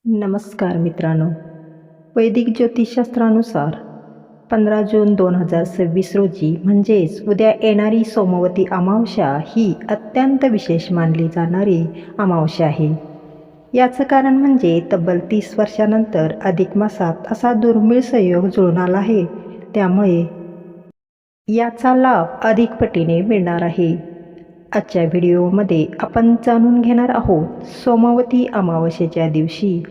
नमस्कार मित्रांनो. वैदिक ज्योतिषशास्त्रानुसार 15 जून 2026 रोजी म्हणजेच उद्या येणारी सोमवती अमावस्या ही अत्यंत विशेष मानली जाणारी अमावस्या आहे. याचं कारण म्हणजे तब्बल 30 वर्षानंतर अधिक मासात असा दुर्मिळ संयोग जुळून आला आहे. त्यामुळे याचा लाभ अधिक पटीने मिळणार आहे. आजच्या व्हिडिओमध्ये आपण जाणून घेणार आहोत सोमवती अमावस्येच्या दिवशी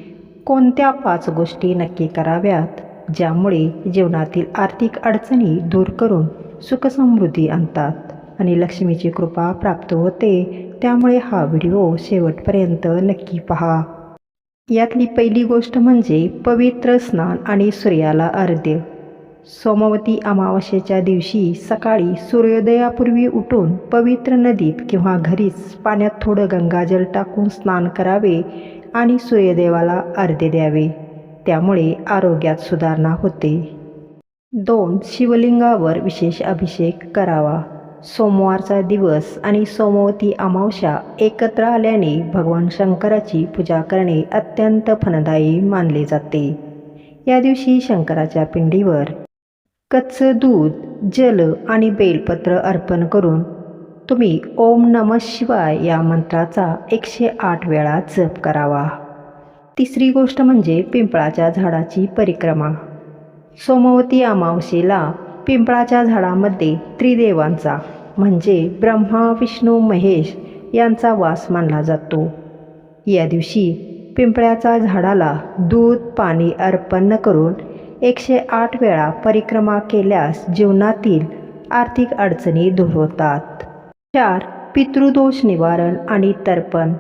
कोणत्या 5 गोष्टी नक्की कराव्यात ज्यामुळे जीवनातील आर्थिक अडचणी दूर करून सुखसमृद्धी आणतात आणि लक्ष्मीची कृपा प्राप्त होते. त्यामुळे हा व्हिडिओ शेवटपर्यंत नक्की पहा. यातली पहिली गोष्ट म्हणजे पवित्र स्नान आणि सूर्याला अर्घ्य. सोमवती अमावस्येच्या दिवशी सकाळी सूर्योदयापूर्वी उठून पवित्र नदीत किंवा घरीच पाण्यात थोडं गंगाजल टाकून स्नान करावे आणि सूर्यदेवाला अर्घ्य द्यावे. त्यामुळे आरोग्यात सुधारणा होते. 2. शिवलिंगावर विशेष अभिषेक करावा. सोमवारचा दिवस आणि सोमवती अमावस्या एकत्र आल्याने भगवान शंकराची पूजा करणे अत्यंत फलदायी मानले जाते. या दिवशी शंकराच्या पिंडीवर कच्चं दूध, जल आणि बेलपत्र अर्पण करून तुम्ही ओम नमः शिवाय या मंत्राचा 108 वेळा जप करावा. तिसरी गोष्ट म्हणजे पिंपळाच्या झाडाची परिक्रमा. सोमवती अमावस्येला पिंपळाच्या झाडामध्ये त्रिदेवांचा म्हणजे ब्रह्मा, विष्णू, महेश यांचा वास मानला जातो. या दिवशी पिंपळाच्या झाडाला दूध, पाणी अर्पण करून 108 वेळा परिक्रमा केल्यास जीवनातील आर्थिक अडचणी दूर होतात. 4. पितृदोष निवारण आणि तर्पण.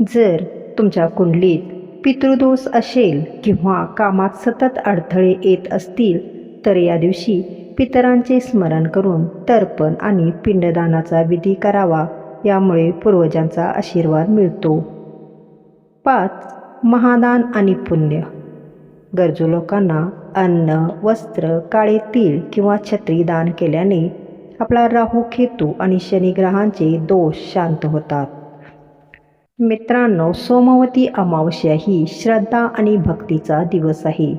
जर तुमच्या कुंडलीत पितृदोष असेल किंवा कामात सतत अडथळे येत असतील तर या दिवशी पितरांचे स्मरण करून तर्पण आणि पिंडदानाचा विधी करावा. यामुळे पूर्वजांचा आशीर्वाद मिळतो. 5. महादान आणि पुण्य. गरजू लोकांना अन्न, वस्त्र, काळे तीळ किंवा छत्री दान केल्याने आपला राहू, केतू आणि शनिग्रहांचे दोष शांत होतात. मित्रांनो, सोमवती अमावस्या ही श्रद्धा आणि भक्तीचा दिवस आहे.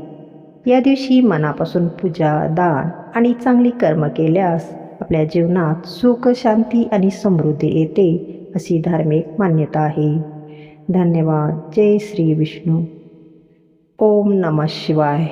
या दिवशी मनापासून पूजा, दान आणि चांगली कर्म केल्यास आपल्या जीवनात सुख, शांती आणि समृद्धी येते अशी धार्मिक मान्यता आहे. धन्यवाद. जय श्री विष्णू. ओम नमः शिवाय.